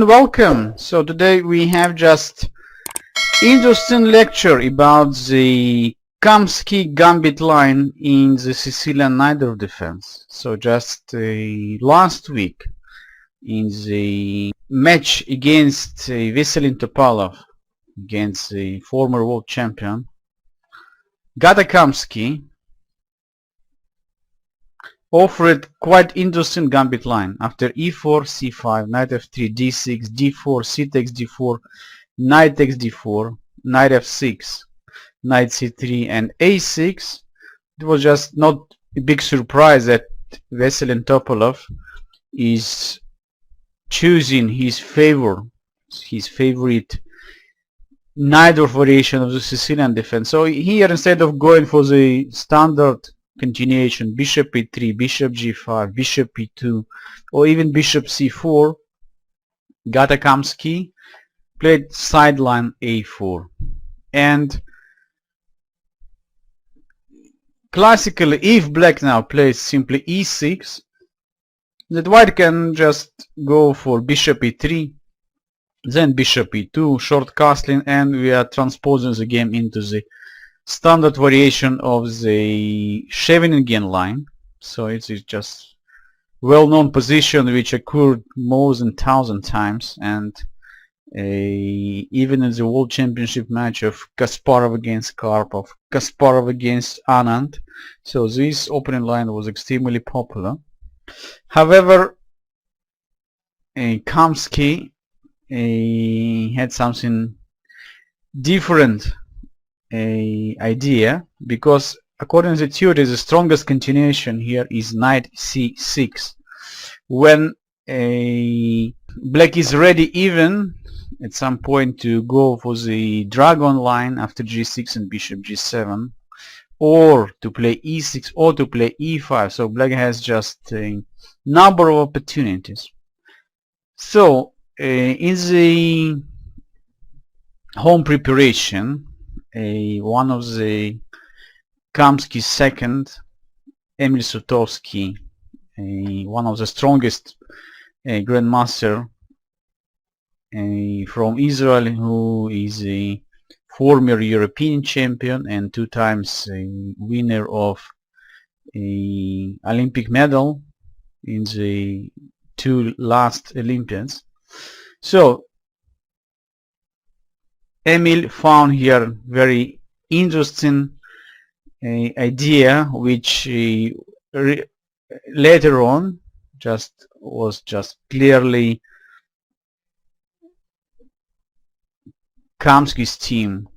Welcome. So today we have just interesting lecture about the Kamsky Gambit line in the Sicilian Najdorf defense. So just last week in the match against Sicilian Topalov, against the former world champion, Kamsky offered quite interesting gambit line after e4, c5, knight f3, d6, d4, c takes d4, knight takes d4, knight f6, knight c3 and a6. It was just not a big surprise that Sicilian Topalov is choosing his favorite Najdorf variation of the Sicilian defense. So here, instead of going for the standard continuation, bishop e3, bishop g5, bishop e2, or even bishop c4, Kamsky played sideline a4. And classically, if black now plays simply e6, that white can just go for bishop e3, then bishop e2, short castling, and we are transposing the game into the standard variation of the Scheveningen line. So it is just well-known position which occurred more than 1,000 times, and even in the World Championship match of Kasparov against Karpov, Kasparov against Anand. So this opening line was extremely popular. However, Kamsky had something different idea, because according to the theory the strongest continuation here is knight c6. When black is ready even at some point to go for the dragon line after g6 and bishop g7, or to play e6 or to play e5, so black has just a number of opportunities. So in the home preparation, one of the Kamsky's second, Emil Sutovsky, one of the strongest grandmaster from Israel, who is a former European champion and 2 times winner of a Olympic medal in the 2 last Olympiads. So Emil found here very interesting idea, which later on was clearly Kamsky's team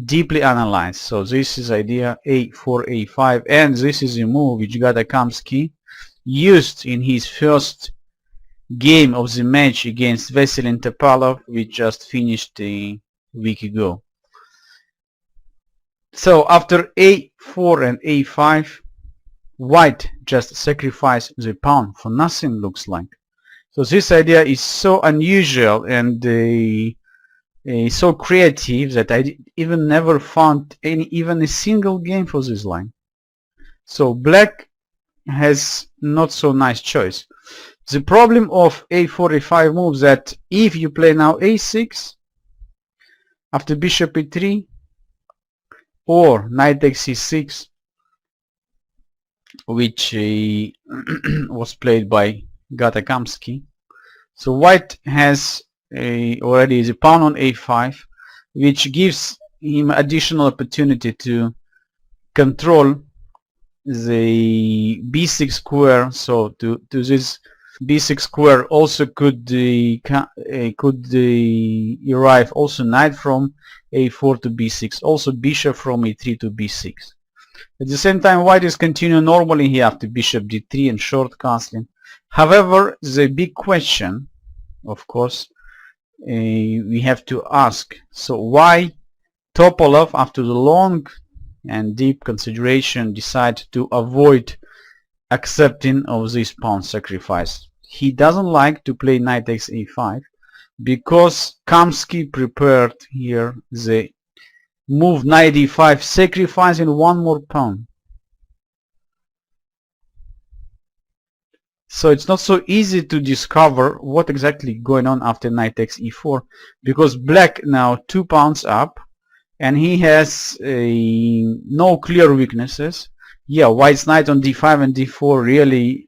deeply analyzed. So this is idea a4, a5, and this is a move which Kamsky used in his first game of the match against Sicilian Topalov, which just finished a week ago. So after a4 and a5, white just sacrificed the pawn for nothing, looks like. So this idea is so unusual and so creative that I even never found even a single game for this line. So black has not so nice choice. The problem of a4, a5 moves that if you play now a6 after bishop e3 or knight takes c6, which was played by Kamsky, so white has already the pawn on a5, which gives him additional opportunity to control the b6 square. So to this b6 square also could arrive also knight from a4 to b6, also bishop from e3 to b6. At the same time, white is continuing normally here after bishop d3 and short castling. However, the big question, of course, we have to ask, so why Topalov, after the long and deep consideration, decided to avoid accepting of this pawn sacrifice? He doesn't like to play knight takes a5 because Kamsky prepared here the move knight e5, sacrificing one more pawn. So it's not so easy to discover what exactly going on after knight takes e4, because black now 2 pawns up and he has no clear weaknesses. Yeah, white's knight on d5 and d4 really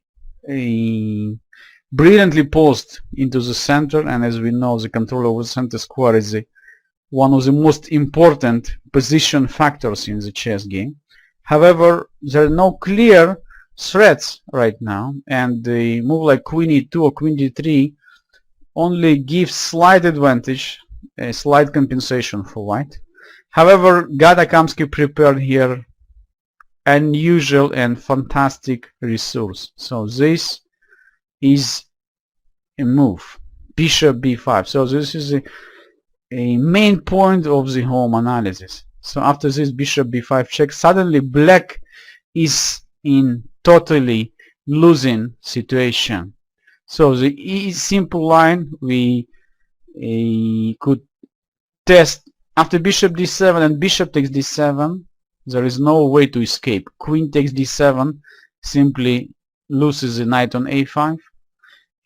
brilliantly posed into the center, and as we know, the control over the center square is one of the most important position factors in the chess game. However, there are no clear threats right now, and the move like queen e2 or queen d3 only gives slight advantage, a slight compensation for white. However, Gada Kamsky prepared here unusual and fantastic resource. So this is a move, bishop b5. So this is a main point of the whole analysis. So after this bishop b5 check, suddenly black is in totally losing situation. So the simple line we could test after bishop d7 and bishop takes d7. There is no way to escape. Queen takes d7 simply loses the knight on a5.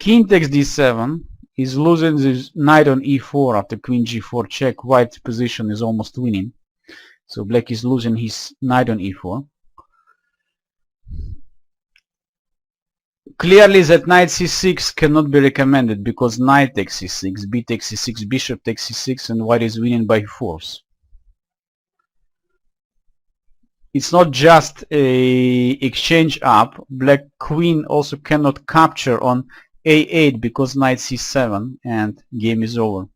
King takes d7 is losing the knight on e4 after queen g4 check. White's position is almost winning. So black is losing his knight on e4. Clearly that knight c6 cannot be recommended because knight takes c6, b takes c6, bishop takes c6, and white is winning by force. It's not just a exchange up. Black queen also cannot capture on a8 because knight c7 and game is over.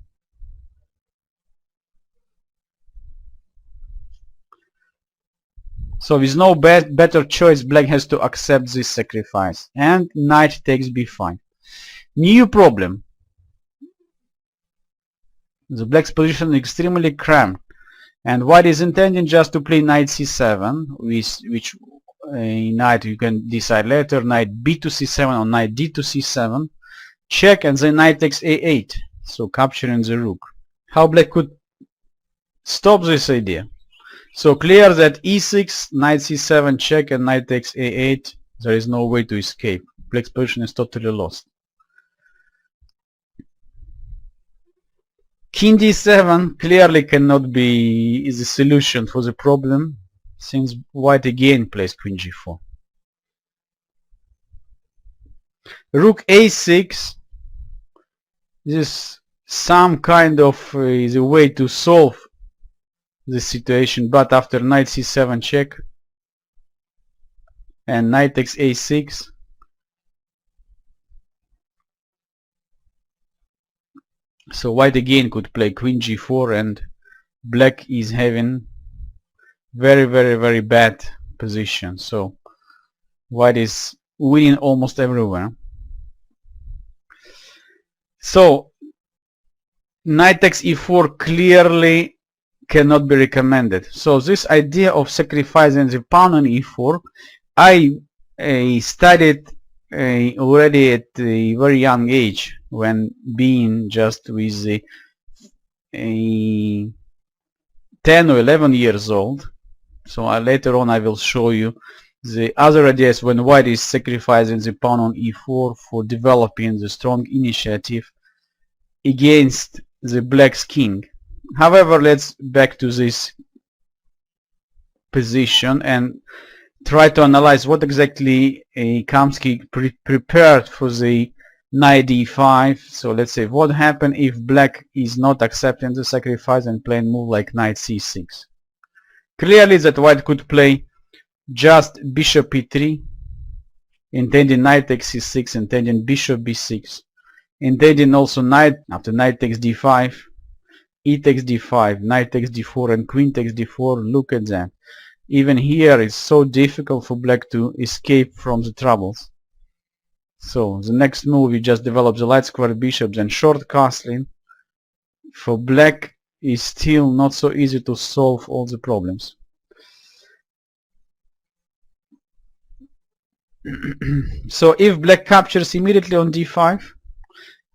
So with no better choice, black has to accept this sacrifice, and knight takes b5. New problem. The black's position is extremely cramped, and white is intending just to play knight c7, which knight you can decide later, knight b to c7 or knight d to c7, check, and then knight takes a8, so capturing the rook. How black could stop this idea? So clear that e6, knight c7 check, and knight takes a8, there is no way to escape. Black's position is totally lost. King d7 clearly cannot be the solution for the problem, since white again plays queen g4. Rook a6, this is some kind of the way to solve the situation, but after knight c7 check and knight takes a6, so white again could play queen g4, and black is having very bad position. So white is winning almost everywhere. So knight takes e4 clearly cannot be recommended. So this idea of sacrificing the pawn on e4, I studied already at a very young age, when being just with the 10 or 11 years old. So later on I will show you the other ideas when white is sacrificing the pawn on e4 for developing the strong initiative against the black's king. However, let's back to this position and try to analyze what exactly Kamsky prepared for the knight d5. So let's say what happened if black is not accepting the sacrifice and playing move like knight c6. Clearly that white could play just bishop e3, intending knight takes c6, intending bishop b6, intending also knight after knight takes d5, e takes d5, knight takes d4, and queen takes d4. Look at that. Even here it's so difficult for black to escape from the troubles. So the next move, we just develop the light square bishops and short castling. For black is still not so easy to solve all the problems. So if black captures immediately on d5,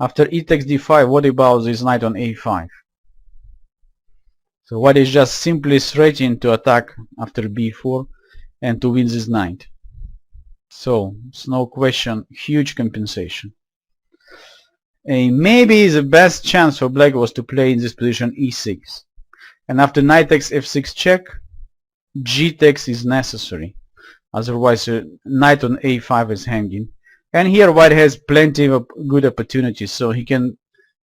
after e takes d5, what about this knight on a5? So white is just simply threatening to attack after b4 and to win this knight. So it's no question, huge compensation. Maybe the best chance for black was to play in this position e6. And after knight takes f6 check, g takes is necessary. Otherwise knight on a5 is hanging. And here white has plenty of good opportunities, so he can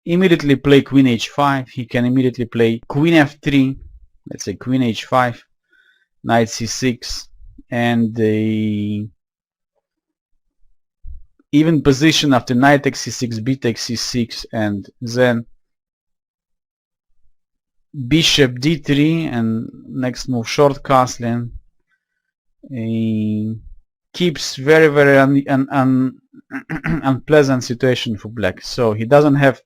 immediately play queen h5, he can immediately play queen f3, let's say queen h5, knight c6, and the even position after knight takes c6, b takes c6, and then bishop d3, and next move short castling. Keeps very unpleasant situation for black. So he doesn't have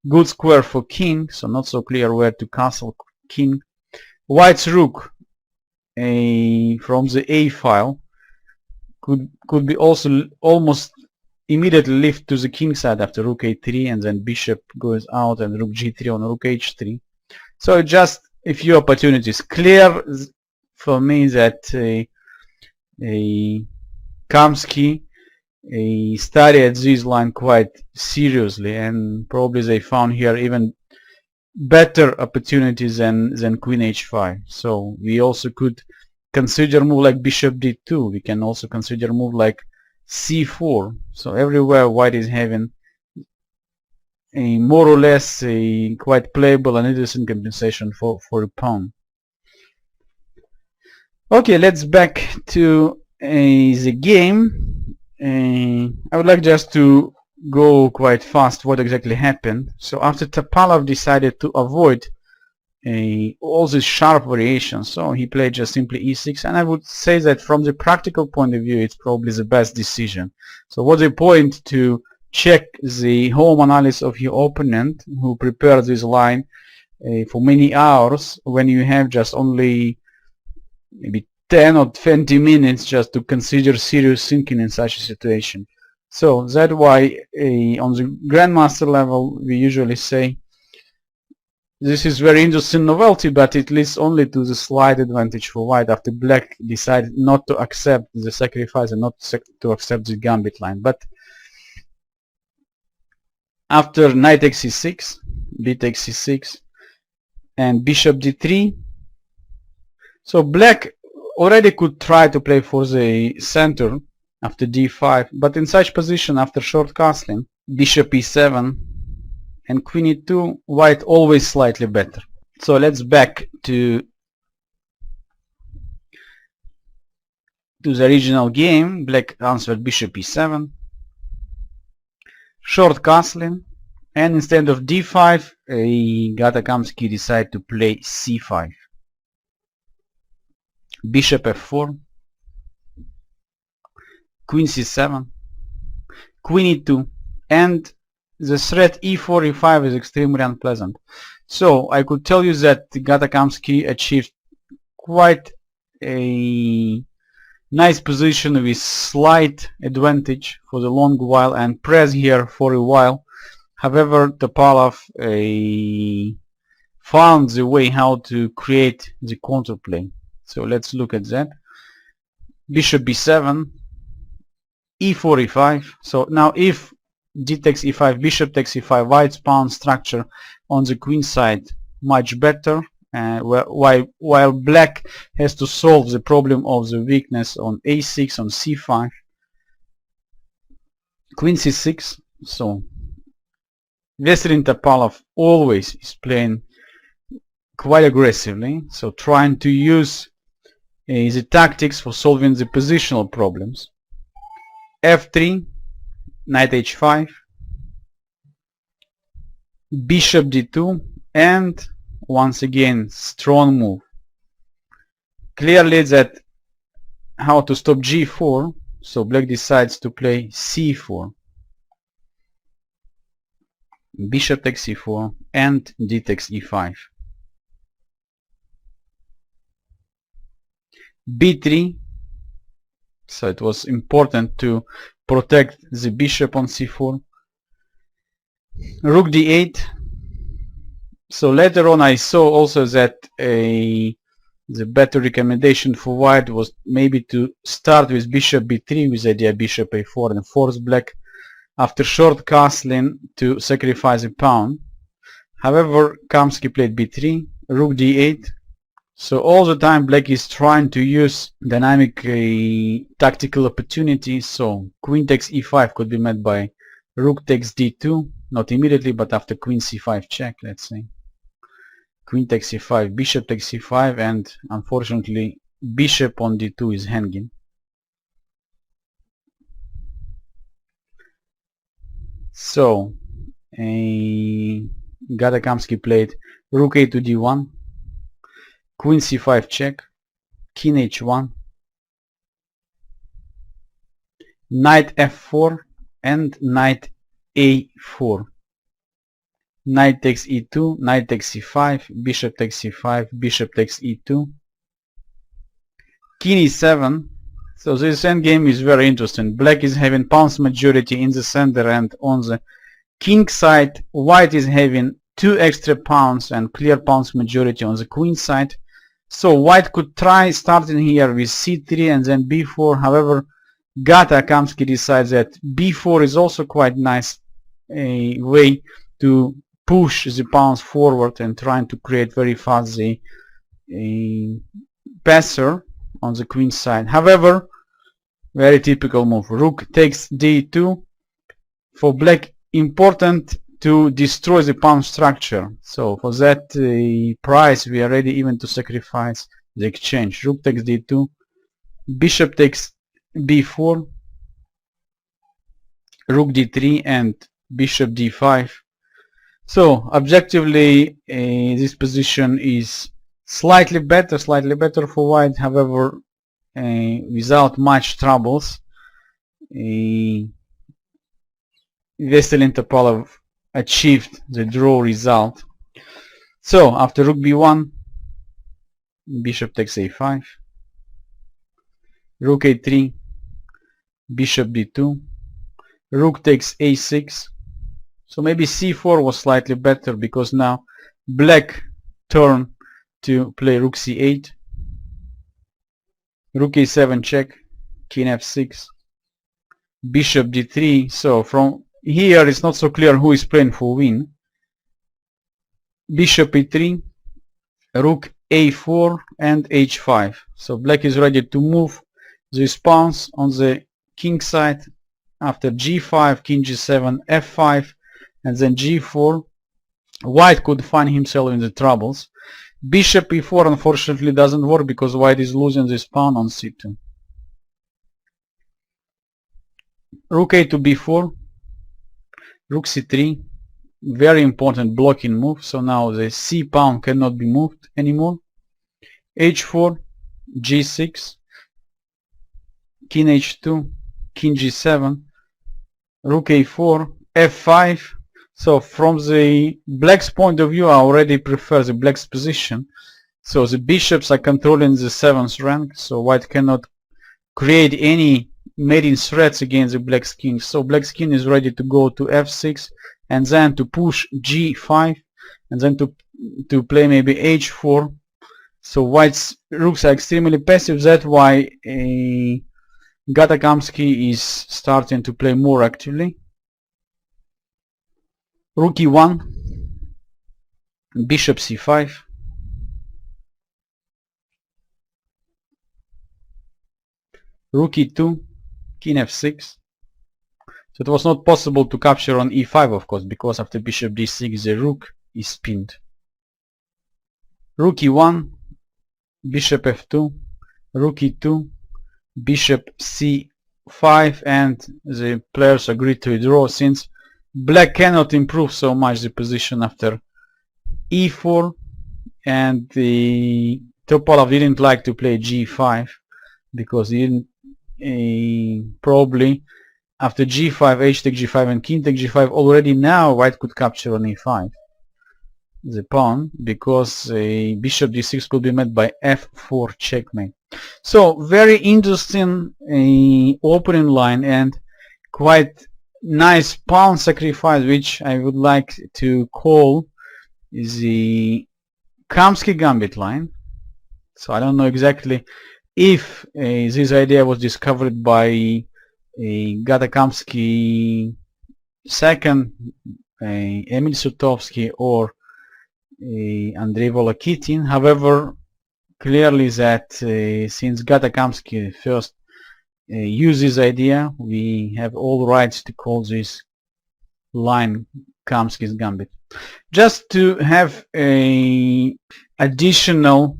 good square for king, so not so clear where to castle king. White's rook from the a file could be also almost immediately lift to the king side after rook a3, and then bishop goes out and rook g3 on rook h3. So just a few opportunities. Clear for me that Kamsky studied this line quite seriously, and probably they found here even better opportunities than queen h5. So we also could consider move like bishop d2. We can also consider move like c4. So everywhere white is having a more or less a quite playable and interesting compensation for a pawn. Okay, let's back to the game. I would like just to go quite fast what exactly happened. So after Topalov decided to avoid all these sharp variations, so he played just simply e6, and I would say that from the practical point of view it's probably the best decision. So what's the point to check the home analysis of your opponent who prepared this line for many hours when you have just only maybe 10 or 20 minutes just to consider serious thinking in such a situation. So that's why on the grandmaster level we usually say this is very interesting novelty, but it leads only to the slight advantage for white after black decided not to accept the sacrifice and not to accept the gambit line. But after knight takes c6, b takes c6, and bishop d3, so black already could try to play for the center after d5, but in such position after short castling, bishop e7 and queen e2, white always slightly better. So let's back to the original game. Black answered bishop e7, short castling, and instead of d5, Kamsky decided to play c5. Bishop f4, queen c7, queen e2, and the threat e4, e5 is extremely unpleasant. So I could tell you that Kamsky achieved quite a nice position with slight advantage for the long while and press here for a while. However, Topalov found the way how to create the counterplay. So let's look at that. Bishop b7, e4, e5. So now if d takes e5, bishop takes e5, white's pawn structure on the queen side much better, while black has to solve the problem of the weakness on a6, on c5, queen c6. So Veselin Topalov always is playing quite aggressively, so trying to use the tactics for solving the positional problems. f3, knight h5, bishop d2, and once again strong move. Clearly that how to stop g4, so black decides to play c4. Bishop takes e4 and d takes e5. b3, so it was important to protect the bishop on c4. Rook d8. So later on I saw also that The better recommendation for white was maybe to start with bishop b3 with idea bishop a4 and force black after short castling to sacrifice a pawn. However, Kamsky played b3, rook d8. So all the time black is trying to use dynamic tactical opportunities. So queen takes e5 could be met by rook takes d2, not immediately but after queen c5 check, let's say. Queen takes c5, bishop takes c5, and unfortunately bishop on d2 is hanging. So Kamsky played rook a to d1, queen c5 check, king h1, knight f4 and knight a4. Knight takes e2, knight takes c5, bishop takes c5, bishop takes e2, king e7. So this endgame is very interesting. Black is having pawns majority in the center and on the king side. White is having 2 extra pawns and clear pawns majority on the queen side. So white could try starting here with c3 and then b4. However, Kamsky decides that b4 is also quite nice a way to push the pawns forward and trying to create very fast the passer on the queen side. However, very typical move. Rook takes d2. For black, important to destroy the pawn structure. So for that price, we are ready even to sacrifice the exchange. Rook takes d2. Bishop takes b4. Rook d3 and bishop d5. So objectively, this position is slightly better for white. However, without much troubles, Vesely and Topalov achieved the draw result. So after rook b1, bishop takes a5, rook a3, bishop d2, rook takes a6. So maybe c4 was slightly better because now black turn to play rook c8, rook a7 check, king f6, bishop d3. So from here it's not so clear who is playing for win. Bishop e3, rook a4 and h5. So black is ready to move these pawns on the king side after g5, king g7, f5 and then g4. White could find himself in the troubles. Bishop e4 unfortunately doesn't work because white is losing this pawn on c2. Rook a to b4, rook c3, very important blocking move. So now the c pawn cannot be moved anymore. h4, g6, king h2, king g7, rook a4, f5. So from the black's point of view, I already prefer the black's position. So the bishops are controlling the 7th rank, so white cannot create any mating threats against the black's king. So black's king is ready to go to f6 and then to push g5 and then to play maybe h4. So white's rooks are extremely passive. That's why Kamsky is starting to play more actively. Rook e1, bishop c5, rook e2, king f6. So it was not possible to capture on e5, of course, because after bishop d6 the rook is pinned. Rook e1, bishop f2, rook e2, bishop c5, and the players agreed to withdraw since black cannot improve so much the position after e4, and the Topalov didn't like to play g5 because he didn't probably after g5, h take g5 and king take g5 already now white could capture on e5 the pawn because bishop d6 could be met by f4 checkmate. So very interesting opening line and quite nice pawn sacrifice, which I would like to call the Kamsky Gambit line. So I don't know exactly if this idea was discovered by Kamsky second, Emil Sutovsky, or Andrei Volokitin. However, clearly that since Kamsky first used this idea, we have all rights to call this line Kamsky's Gambit. Just to have a additional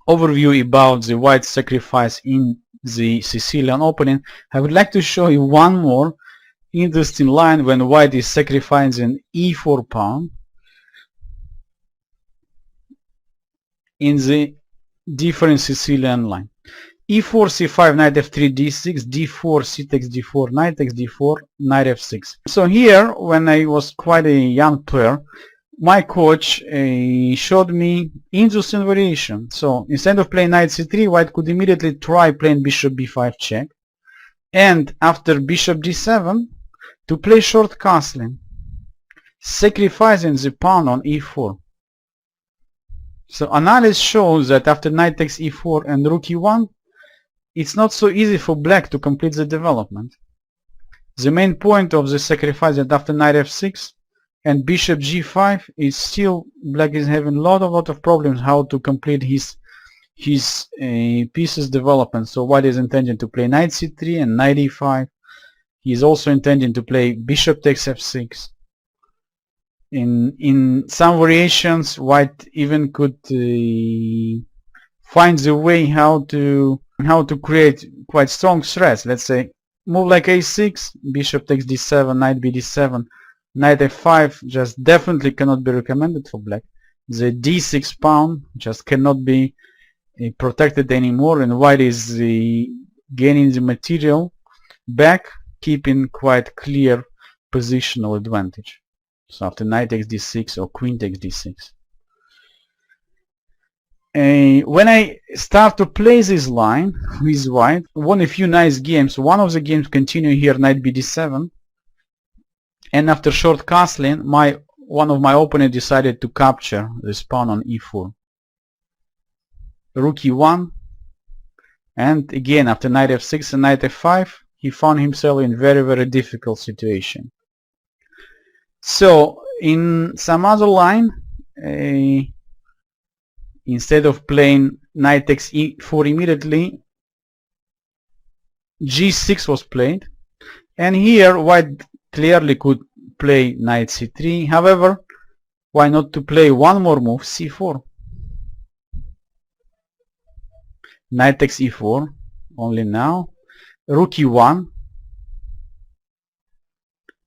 overview about the white sacrifice in the Sicilian opening, I would like to show you one more interesting line when white is sacrificing e4 pawn in the different Sicilian line. e4, c5, knight f3, d6, d4, c takes d4, knight takes d4, knight f6. So here, when I was quite a young player, my coach showed me interesting variation. So instead of playing knight c3, white could immediately try playing bishop b5 check, and after bishop d7 to play short castling, sacrificing the pawn on e4. So analysis shows that after knight takes e4 and rook e1, it's not so easy for black to complete the development. The main point of the sacrifice that after knight f6 and bishop g5 is still black is having a lot of problems how to complete his pieces development. So white is intending to play knight c3 and knight e5. He is also intending to play bishop takes f6. In some variations, white even could find the way how to create quite strong threats. Let's say move like a6, bishop takes d7, knight bd7, knight f5 just definitely cannot be recommended for black. The d6 pawn just cannot be protected anymore, and white is gaining the material back, keeping quite clear positional advantage. So after knight takes d6 or queen takes d6. When I start to play this line with white, won a few nice games. One of the games continue here, knight bd7, and after short castling, one of my opponent decided to capture this pawn on e4. Rook e1, and again after knight f6 and knight f5, he found himself in very difficult situation. So in some other line, instead of playing knight takes e4 immediately, g6 was played, and here white clearly could play knight c3. However, why not to play one more move, c4? Knight takes e4 only now, rook e1,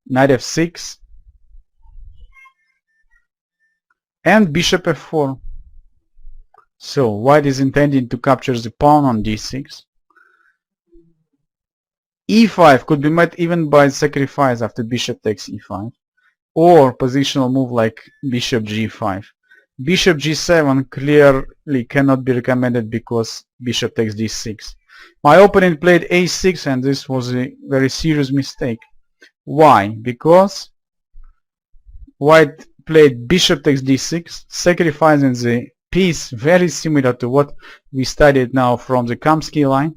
knight f6, and bishop f4. So white is intending to capture the pawn on d6. e5 could be met even by sacrifice after bishop takes e5, or positional move like bishop g5. Bishop g7 clearly cannot be recommended because bishop takes d6. My opponent played a6, and this was a very serious mistake. Why? Because white played bishop takes d6, sacrificing the piece very similar to what we studied now from the Kamsky line,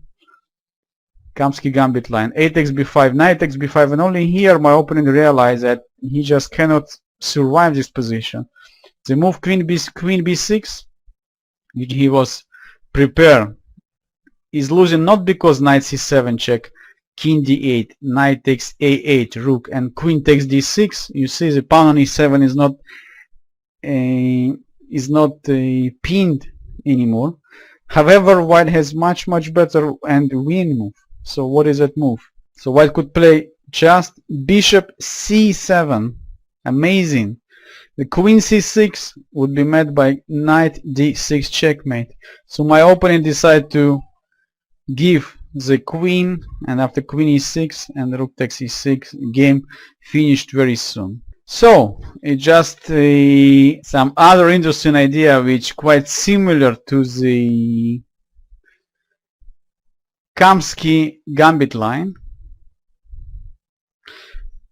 Kamsky Gambit line. A takes b5, knight takes b5, and only here my opponent realized that he just cannot survive this position. The move queen b6, which he was prepared, is losing not because knight c7 check, king d8, knight takes a8, rook, and queen takes d6. You see the pawn on e7 is not pinned anymore. However, white has much better and win move. So what is that move? So white could play just bishop c7. Amazing. The queen c6 would be met by knight d6 checkmate. So my opponent decided to give the queen, and after queen e6 and rook takes e6, game finished very soon. So it's just some other interesting idea which quite similar to the Kamsky Gambit line.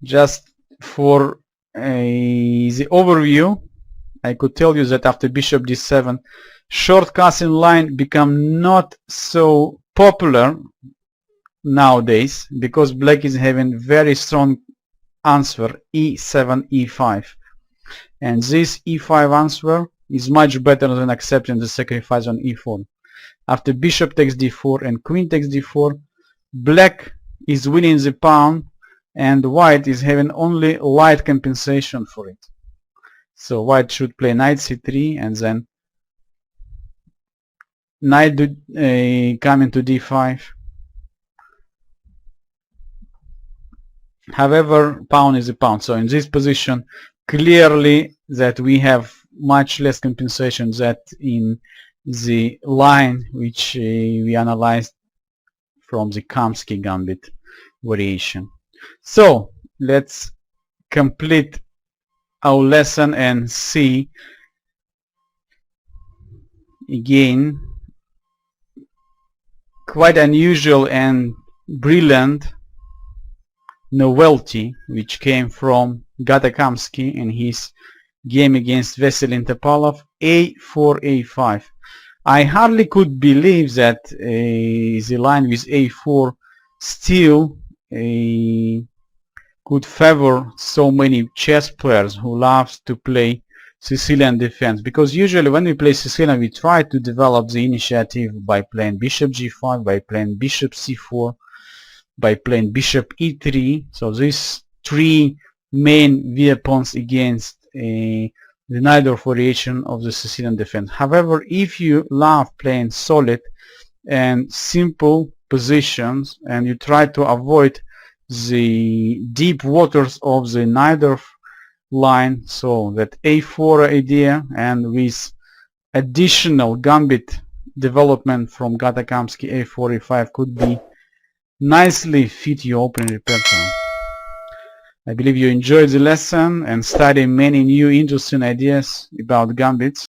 Just for the overview, I could tell you that after bishop d7, short castle line become not so popular nowadays, because black is having very strong answer e7 e5, and this e5 answer is much better than accepting the sacrifice on e4. After bishop takes d4 and queen takes d4, black is winning the pawn and white is having only light compensation for it. So white should play knight c3 and then knight coming to d5. However, pawn is a pawn, so in this position clearly that we have much less compensation than in the line which we analyzed from the Kamsky Gambit variation. So let's complete our lesson and see again quite unusual and brilliant novelty which came from Gata Kamsky in his game against Veselin Topalov, a4 a5. I hardly could believe that the line with a4 still could favor so many chess players who love to play Sicilian defense, because usually when we play Sicilian we try to develop the initiative by playing bishop g5, by playing bishop c4, by playing bishop e3. So these three main weapons against the Najdorf variation of the Sicilian defense. However, if you love playing solid and simple positions and you try to avoid the deep waters of the Najdorf line, so that a4 idea and with additional gambit development from Gata Kamsky, a4 a5 could be nicely fit your opening repertoire. I believe you enjoyed the lesson and studied many new interesting ideas about gambits.